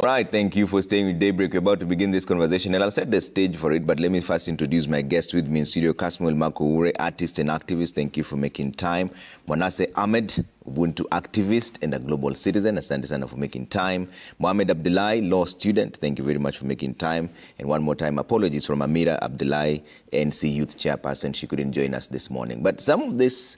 All right, thank you for staying with Daybreak. We're about to begin this conversation, and I'll set the stage for it, but let me first introduce my guest with me in studio, Kasmuel Makoure, artist and activist. Thank you for making time. Mwanase Ahmed, Ubuntu activist and a global citizen. Asante sana for making time. Mohamed Abdullahi, law student. Thank you very much for making time. And one more time, apologies from Amira Abdullahi, NC Youth Chairperson. She couldn't join us this morning. But some of these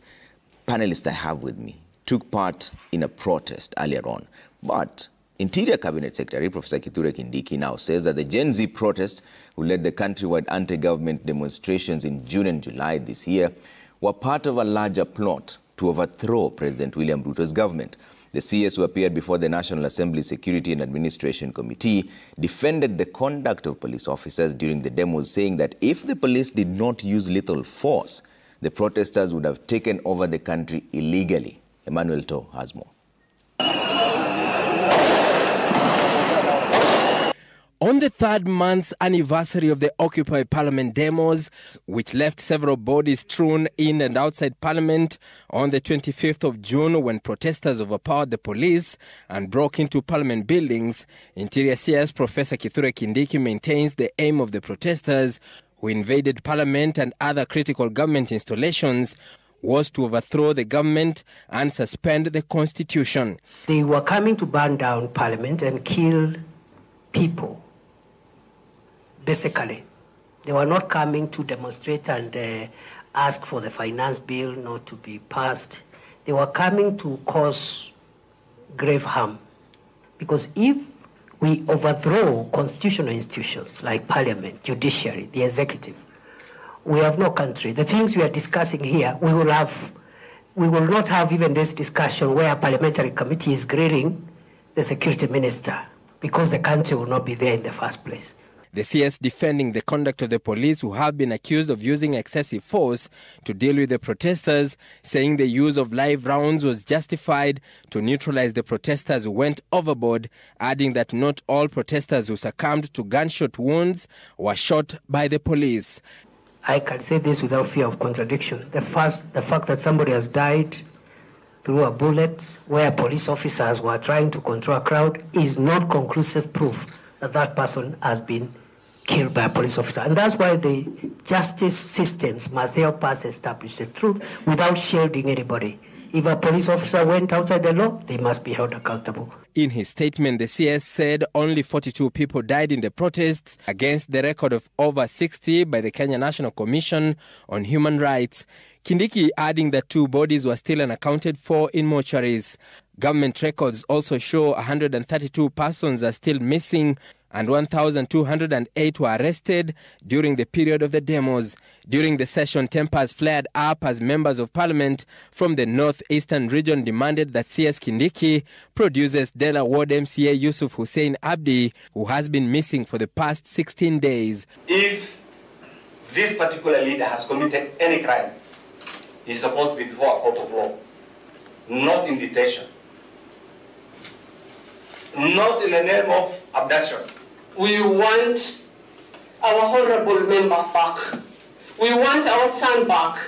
panelists I have with me took part in a protest earlier on. But Interior Cabinet Secretary Professor Kithure Kindiki now says that the Gen Z protest who led the countrywide anti-government demonstrations in June and July this year were part of a larger plot to overthrow President William Ruto's government. The CS who appeared before the National Assembly Security and Administration Committee defended the conduct of police officers during the demos, saying that if the police did not use lethal force, the protesters would have taken over the country illegally. Emmanuel To has more. On the third month anniversary of the Occupy Parliament demos, which left several bodies strewn in and outside Parliament on the 25th of June when protesters overpowered the police and broke into Parliament buildings, Interior CS Professor Kithure Kindiki maintains the aim of the protesters who invaded Parliament and other critical government installations was to overthrow the government and suspend the constitution. They were coming to burn down Parliament and kill people. Basically, they were not coming to demonstrate and ask for the finance bill not to be passed. They were coming to cause grave harm. Because if we overthrow constitutional institutions like Parliament, judiciary, the executive, we have no country. The things we are discussing here, we will not have even this discussion where a parliamentary committee is grilling the security minister, because the country will not be there in the first place. The CS defending the conduct of the police who have been accused of using excessive force to deal with the protesters, saying the use of live rounds was justified to neutralize the protesters who went overboard, adding that not all protesters who succumbed to gunshot wounds were shot by the police. I can say this without fear of contradiction. The fact that somebody has died through a bullet where police officers were trying to control a crowd is not conclusive proof that that person has been killed by a police officer. And that's why the justice systems must help us establish the truth without shielding anybody. If a police officer went outside the law, they must be held accountable. In his statement, the CS said only 42 people died in the protests against the record of over 60 by the Kenya National Commission on Human Rights. Kindiki adding that 2 bodies were still unaccounted for in mortuaries. Government records also show 132 persons are still missing and 1,208 were arrested during the period of the demos. During the session, tempers flared up as members of parliament from the northeastern region demanded that CS Kindiki produces Dela Ward MCA Yusuf Hussein Abdi, who has been missing for the past 16 days. If this particular leader has committed any crime, he's supposed to be before a court of law, not in detention, not in the name of abduction. We want our honorable member back. We want our son back.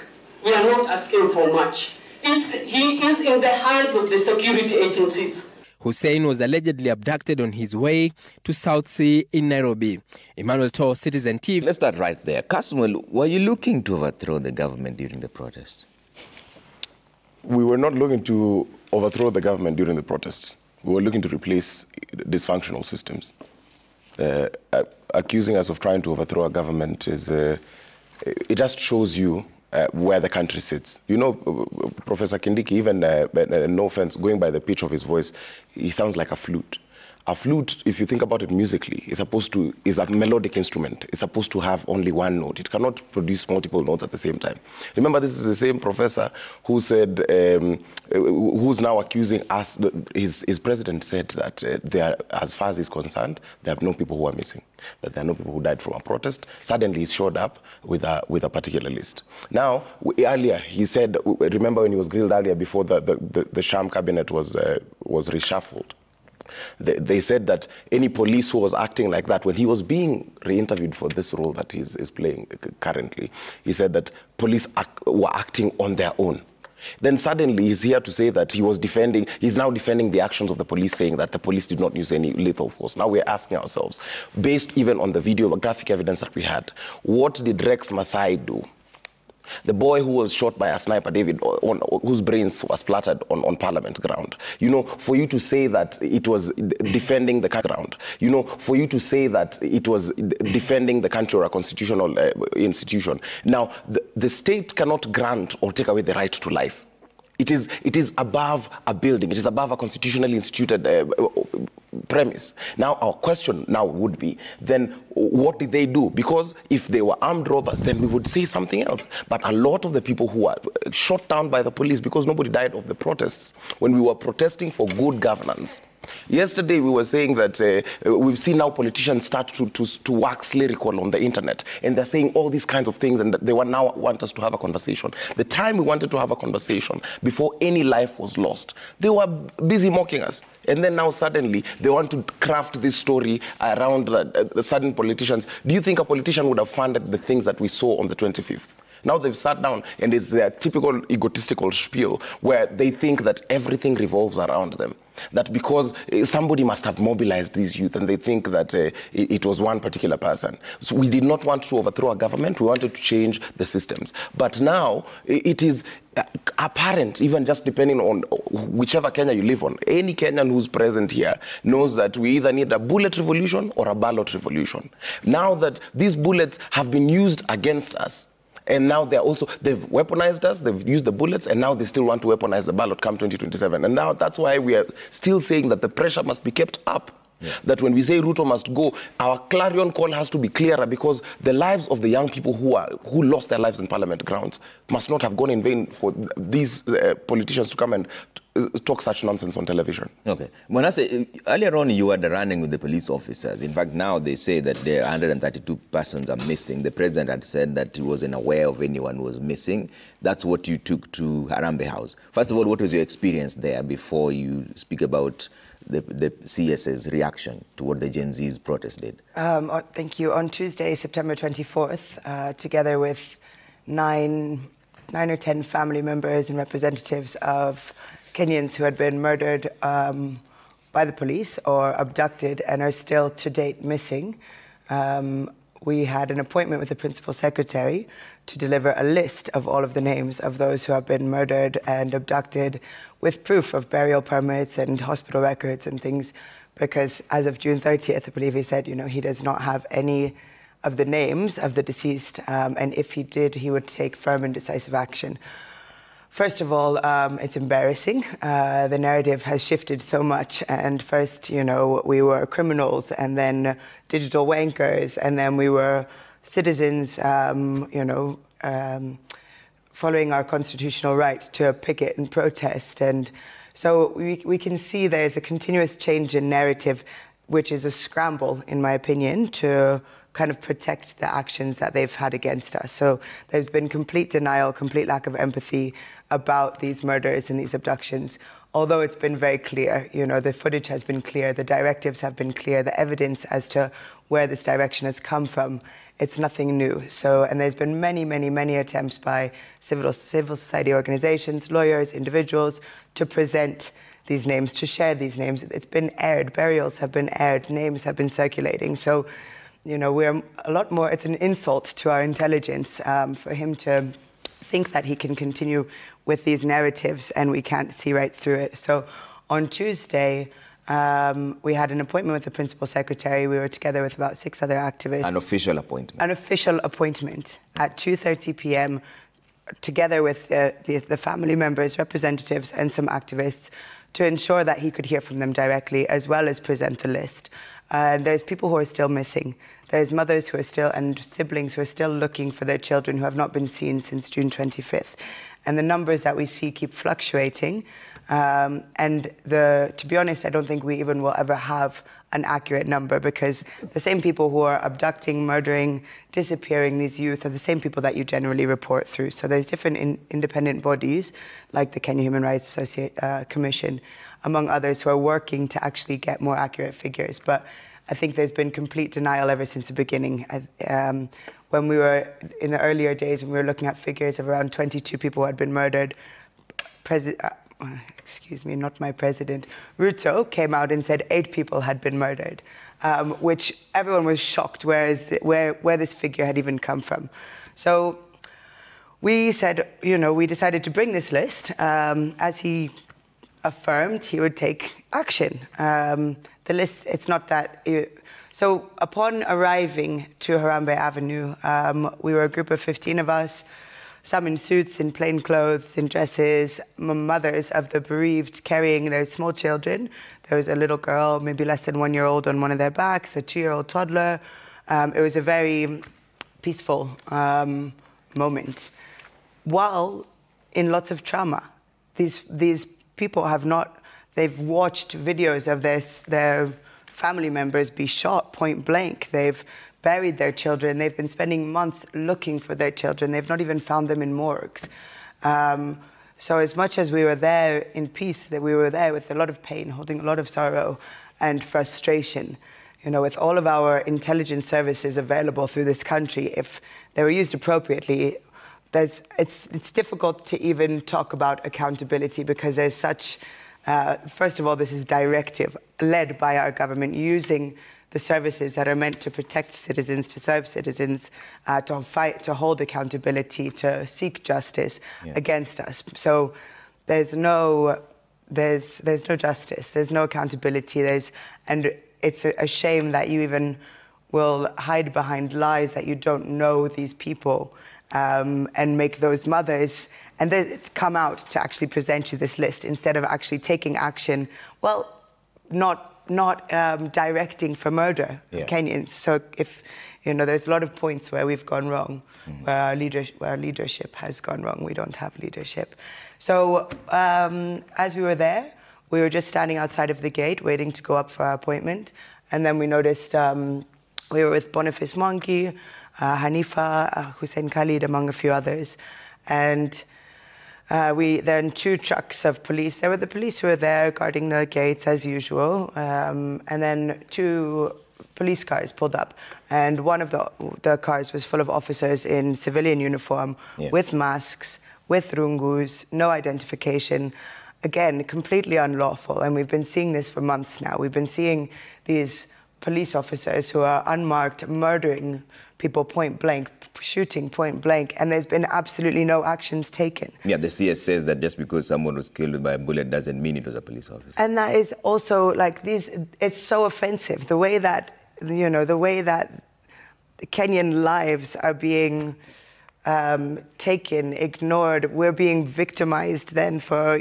We are not asking for much. He is in the hands of the security agencies. Hussein was allegedly abducted on his way to South Sea in Nairobi. Emmanuel To, Citizen TV. Let's start right there. Kasmuel, were you looking to overthrow the government during the protest? We were not looking to overthrow the government during the protests. We were looking to replace dysfunctional systems. Accusing us of trying to overthrow a government is, it just shows you where the country sits. You know, Professor Kindiki, even, no offense, going by the pitch of his voice, he sounds like a flute. A flute, if you think about it musically, is a melodic instrument. It's supposed to have only one note. It cannot produce multiple notes at the same time. Remember, this is the same professor who said, who's now accusing us, his president said that as far as he's concerned, there are no people who are missing, that there are no people who died from a protest. Suddenly, he showed up with a particular list. Now, earlier, he said, remember when he was grilled earlier before the sham cabinet was reshuffled, they said that any police who was acting like that, when he was being re-interviewed for this role that he's playing currently, he said that police were acting on their own. Then suddenly he's here to say that he's now defending the actions of the police, saying that the police did not use any lethal force. Now we're asking ourselves, based even on the video, graphic evidence that we had, what did Rex Masai do? The boy who was shot by a sniper, David, whose brains were splattered on Parliament ground. You know, for you to say that it was defending the ground, you know, for you to say that it was defending the country or a constitutional institution. Now, the state cannot grant or take away the right to life. It is above a building. It is above a constitutionally instituted premise. Now, our question now would be, then what did they do? Because if they were armed robbers, then we would say something else. But a lot of the people who were shot down by the police because nobody died of the protests, when we were protesting for good governance. Yesterday, we were saying that we've seen now politicians start to wax lyrical on the internet, and they're saying all these kinds of things, and they now want us to have a conversation. The time we wanted to have a conversation, before any life was lost, they were busy mocking us. And then now suddenly, they want to craft this story around the sudden politicians. Do you think a politician would have funded the things that we saw on the 25th? Now they've sat down, and it's their typical egotistical spiel where they think that everything revolves around them. That because somebody must have mobilized these youth, and they think that it was one particular person. So we did not want to overthrow a government. We wanted to change the systems. But now it is apparent, even just depending on whichever Kenya you live on, any Kenyan who's present here knows that we either need a bullet revolution or a ballot revolution. Now that these bullets have been used against us, and now they've weaponized us, they've used the bullets, and now they still want to weaponize the ballot come 2027. And now that's why we are still saying that the pressure must be kept up. Yeah. That when we say Ruto must go, our clarion call has to be clearer, because the lives of the young people who lost their lives in Parliament grounds must not have gone in vain for these politicians to come and talk such nonsense on television. Okay. Manasseh, earlier on you were running with the police officers. In fact, now they say that there are 132 persons are missing. The president had said that he wasn't aware of anyone who was missing. That's what you took to Harambee House. First of all, what was your experience there before you speak about the CS's reaction to what the Gen Z's protest did? Thank you. On Tuesday, September 24th, together with nine or 10 family members and representatives of Kenyans who had been murdered by the police or abducted and are still to date missing, we had an appointment with the Principal Secretary to deliver a list of all of the names of those who have been murdered and abducted, with proof of burial permits and hospital records and things, because as of June 30th, I believe he said, he does not have any of the names of the deceased, and if he did, he would take firm and decisive action. First of all, it's embarrassing. The narrative has shifted so much, and first, we were criminals, and then digital wankers, and then we were citizens, following our constitutional right to picket and protest. And so we can see there's a continuous change in narrative, which is a scramble, in my opinion, to kind of protect the actions that they've had against us. So there's been complete denial, complete lack of empathy about these murders and these abductions, although it's been very clear. The footage has been clear, the directives have been clear, the evidence as to where this direction has come from, it's nothing new. So, and there's been many, many, many attempts by civil society organizations, lawyers, individuals, to present these names, to share these names. It's been aired, burials have been aired, names have been circulating. So, we're a lot more, it's an insult to our intelligence for him to think that he can continue with these narratives and we can't see right through it. So on Tuesday, we had an appointment with the Principal Secretary. We were together with about 6 other activists. An official appointment? An official appointment at 2:30 p.m. together with the family members, representatives and some activists, to ensure that he could hear from them directly, as well as present the list. There's people who are still missing. There's mothers who are still, and siblings who are still looking for their children who have not been seen since June 25th. And the numbers that we see keep fluctuating. To be honest, I don't think we even will ever have an accurate number, because the same people who are abducting, murdering, disappearing these youth are the same people that you generally report through. So there's different independent bodies, like the Kenya Human Rights Commission, among others, who are working to actually get more accurate figures. But I think there's been complete denial ever since the beginning. When we were in the earlier days, when we were looking at figures of around 22 people who had been murdered, not my president, Ruto came out and said 8 people had been murdered, which everyone was shocked where this figure had even come from. So we said, we decided to bring this list. As he affirmed, he would take action. The list, it's not that... So upon arriving to Harambee Avenue, we were a group of 15 of us, some in suits, in plain clothes, in dresses, mothers of the bereaved carrying their small children. There was a little girl, maybe less than 1 year old, on one of their backs, a 2-year-old toddler. It was a very peaceful moment. While in lots of trauma, these people they've watched videos of their family members be shot point blank. They've buried their children. They've been spending months looking for their children. They've not even found them in morgues. So as much as we were there in peace, that we were there with a lot of pain, holding a lot of sorrow and frustration. With all of our intelligence services available through this country, if they were used appropriately, it's difficult to even talk about accountability because there's such... first of all, this is directive led by our government using the services that are meant to protect citizens, to serve citizens, to fight, to hold accountability, to seek justice against us. So there's no justice, there's no accountability, and it's a shame that you even will hide behind lies that you don't know these people, and make those mothers, and they come out to actually present you this list instead of actually taking action. Well, not directing for murder of Kenyans. So if there's a lot of points where we've gone wrong, where our leadership has gone wrong. We don't have leadership. So as we were there, we were just standing outside of the gate waiting to go up for our appointment, and then we noticed we were with Boniface Mwangi, Hanifa, Hussein Khalid, among a few others, and then 2 trucks of police. There were the police who were there guarding the gates as usual, and then 2 police cars pulled up, and one of the cars was full of officers in civilian uniform, with masks, with rungus, no identification. Again, completely unlawful, and we've been seeing this for months now. We've been seeing these police officers who are unmarked murdering people point blank, shooting point blank, and there's been absolutely no actions taken. Yeah, the CS says that just because someone was killed by a bullet doesn't mean it was a police officer. And that is also it's so offensive, the way that Kenyan lives are being taken, ignored. We're being victimized then for,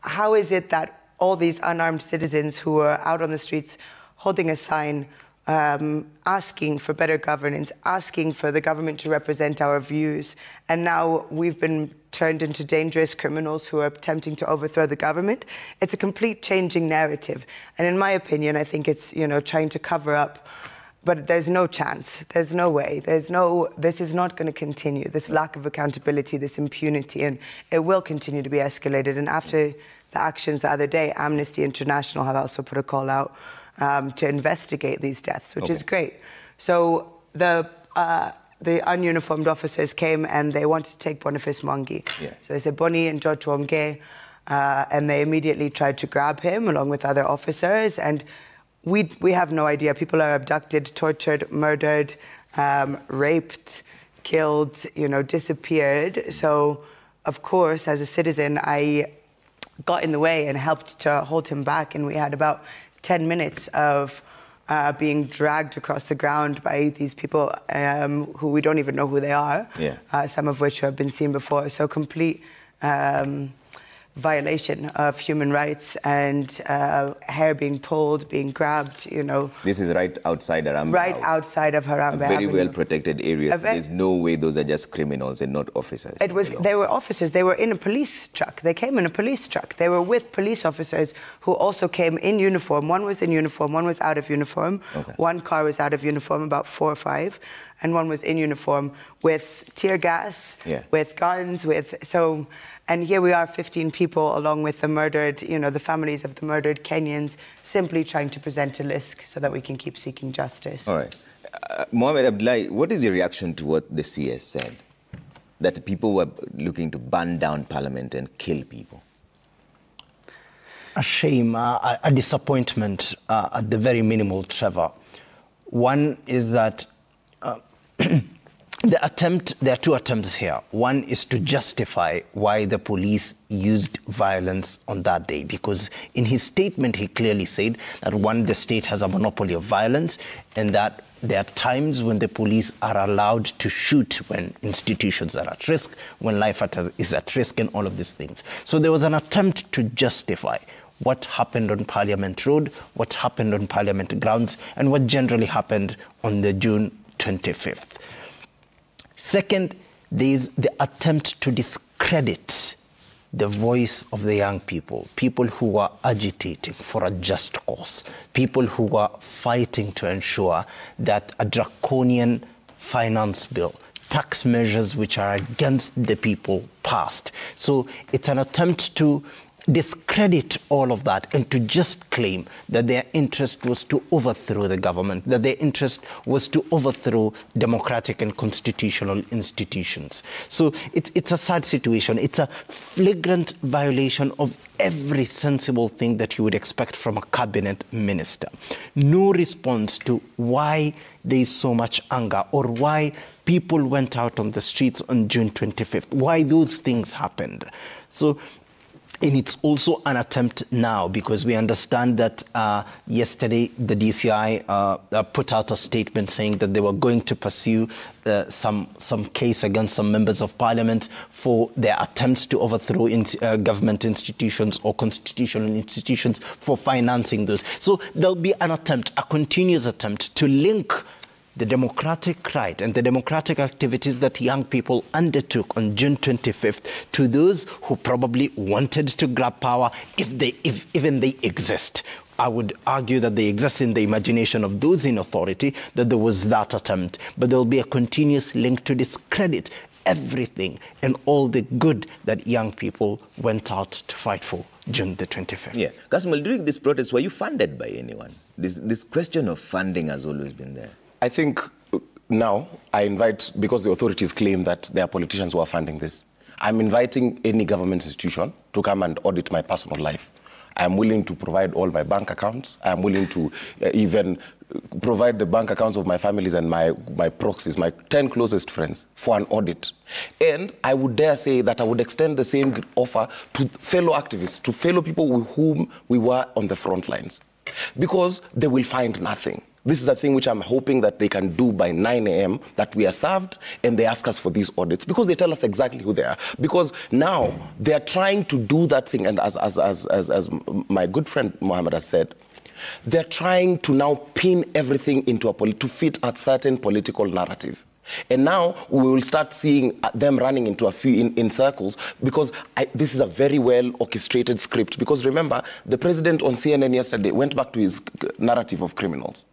how is it that all these unarmed citizens who are out on the streets holding a sign, asking for better governance, asking for the government to represent our views, and now we've been turned into dangerous criminals who are attempting to overthrow the government? It's a complete changing narrative. And in my opinion, I think it's, trying to cover up. But there's no chance. There's no way. This is not going to continue. This lack of accountability, this impunity, and it will continue to be escalated. And after the actions the other day, Amnesty International have also put a call out to investigate these deaths, which is great. So the ununiformed officers came and they wanted to take Boniface Mwangi. So they said, Boni and Joe tuongee, and they immediately tried to grab him along with other officers. And we have no idea. People are abducted, tortured, murdered, raped, killed, disappeared. So, of course, as a citizen, I got in the way and helped to hold him back. And we had about 10 minutes of being dragged across the ground by these people who we don't even know who they are, some of which have been seen before. So complete violation of human rights, and hair being pulled, being grabbed, This is right outside Harambee. Right outside of Harambee. Very well protected area. So there's no way those are just criminals and not officers. They were officers. They were in a police truck. They came in a police truck. They were with police officers who also came in uniform. One was in uniform, one was out of uniform. One car was out of uniform, about 4 or 5. And one was in uniform with tear gas, with guns, and here we are, 15 people, along with the murdered, the families of the murdered Kenyans, simply trying to present a list so that we can keep seeking justice. All right. Mohamed Abdullahi, what is your reaction to what the CS said? that people were looking to burn down Parliament and kill people? A shame, a disappointment at the very minimal, Trevor. One is that there are two attempts here. One is to justify why the police used violence on that day, because in his statement he clearly said that one, the state has a monopoly of violence, and that there are times when the police are allowed to shoot when institutions are at risk, when life is at risk, and all of these things. So there was an attempt to justify what happened on Parliament Road, what happened on Parliament grounds, and what generally happened on the June 25th. Second, there is the attempt to discredit the voice of the young people who are agitating for a just cause, people who are fighting to ensure that a draconian finance bill, tax measures which are against the people passed. So it's an attempt to discredit all of that and to just claim that their interest was to overthrow the government, that their interest was to overthrow democratic and constitutional institutions. So it's a sad situation. It's a flagrant violation of every sensible thing that you would expect from a cabinet minister. No response to why there is so much anger or why people went out on the streets on June 25th, why those things happened. And it's also an attempt now, because we understand that yesterday the DCI put out a statement saying that they were going to pursue some case against some members of parliament for their attempts to overthrow government institutions or constitutional institutions for financing those. So there'll be an attempt, a continuous attempt to link the democratic right and the democratic activities that young people undertook on June 25th to those who probably wanted to grab power, if even they exist. I would argue that they exist in the imagination of those in authority, that there was that attempt. But there will be a continuous link to discredit everything and all the good that young people went out to fight for June the 25th. Yeah. Kasmul, during this protest, were you funded by anyone? This question of funding has always been there. I think now I invite, because the authorities claim that there are politicians who are funding this, I'm inviting any government institution to come and audit my personal life. I'm willing to provide all my bank accounts. I'm willing to even provide the bank accounts of my families and my proxies, my 10 closest friends, for an audit. And I would dare say that I would extend the same offer to fellow activists, to fellow people with whom we were on the front lines, because they will find nothing. This is a thing which I'm hoping that they can do by 9 a.m., that we are served and they ask us for these audits, because they tell us exactly who they are. Because now they are trying to do that thing, and as my good friend Mohammed has said, they're trying to now pin everything into to fit a certain political narrative. And now we will start seeing them running into in circles, because this is a very well orchestrated script. Because remember, the president on CNN yesterday went back to his narrative of criminals.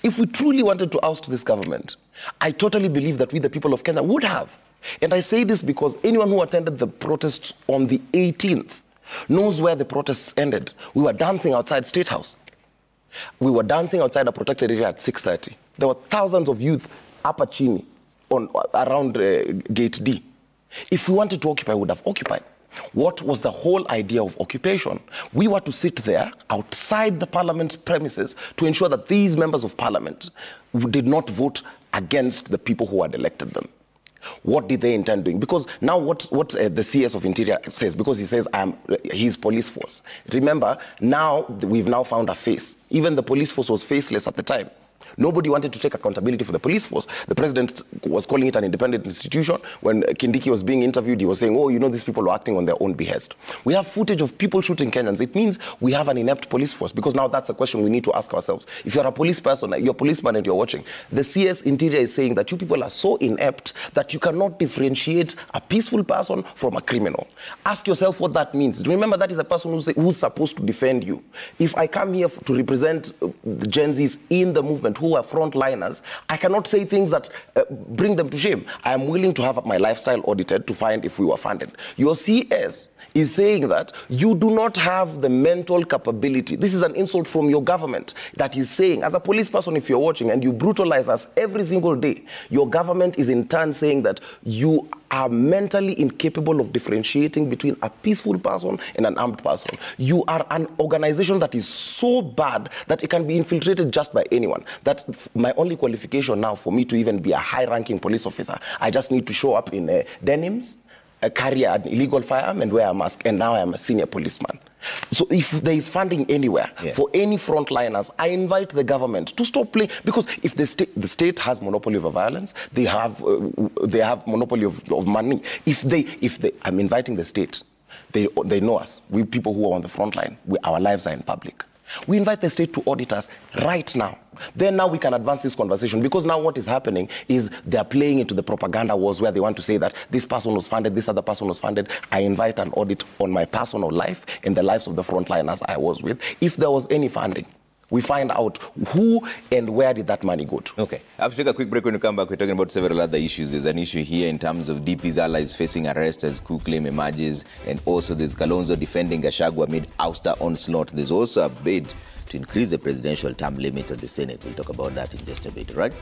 If we truly wanted to oust this government, I totally believe that we, the people of Kenya, would have. And I say this because anyone who attended the protests on the 18th knows where the protests ended. We were dancing outside State House. We were dancing outside a protected area at 6:30. There were thousands of youth up at Chini, around Gate D. If we wanted to occupy, we would have occupied. What was the whole idea of occupation? We were to sit there outside the parliament premises to ensure that these members of parliament did not vote against the people who had elected them. What did they intend doing? Because now what the CS of Interior says, because he says he's police force. Remember, now we've now found a face. Even the police force was faceless at the time. Nobody wanted to take accountability for the police force. The president was calling it an independent institution. When Kindiki was being interviewed, he was saying, oh, you know, these people are acting on their own behest. We have footage of people shooting Kenyans. It means we have an inept police force, because now that's a question we need to ask ourselves. If you're a police person, you're a policeman and you're watching, the CS Interior is saying that you people are so inept that you cannot differentiate a peaceful person from a criminal. Ask yourself what that means. Remember, that is a person who's supposed to defend you. If I come here to represent the Gen Zs in the movement who are frontliners, I cannot say things that bring them to shame. I am willing to have my lifestyle audited to find if we were funded. Your CS is saying that you do not have the mental capability. This is an insult from your government that is saying, as a police person, if you're watching and you brutalize us every single day, your government is in turn saying that you are mentally incapable of differentiating between a peaceful person and an armed person. You are an organization that is so bad that it can be infiltrated just by anyone. That my only qualification now for me to even be a high-ranking police officer, I just need to show up in denims, carry an illegal firearm and wear a mask, and now I am a senior policeman. So if there is funding anywhere for any frontliners, I invite the government to stop playing, because if the state has monopoly over violence, they have monopoly of money. I'm inviting the state. They know us. We people who are on the front line. Our lives are in public. We invite the state to audit us right now. Then now we can advance this conversation, because now what is happening is they're playing into the propaganda wars where they want to say that this person was funded, this other person was funded. I invite an audit on my personal life and the lives of the frontliners I was with. If there was any funding, we find out who and where did that money go to. Okay. I have to take a quick break. When we come back, we're talking about several other issues. There's an issue here in terms of DP's allies facing arrest as coup claim emerges, and also there's Kalonzo defending Gachagua amid ouster onslaught. There's also a bid to increase the presidential term limit of the Senate. We'll talk about that in just a bit, right?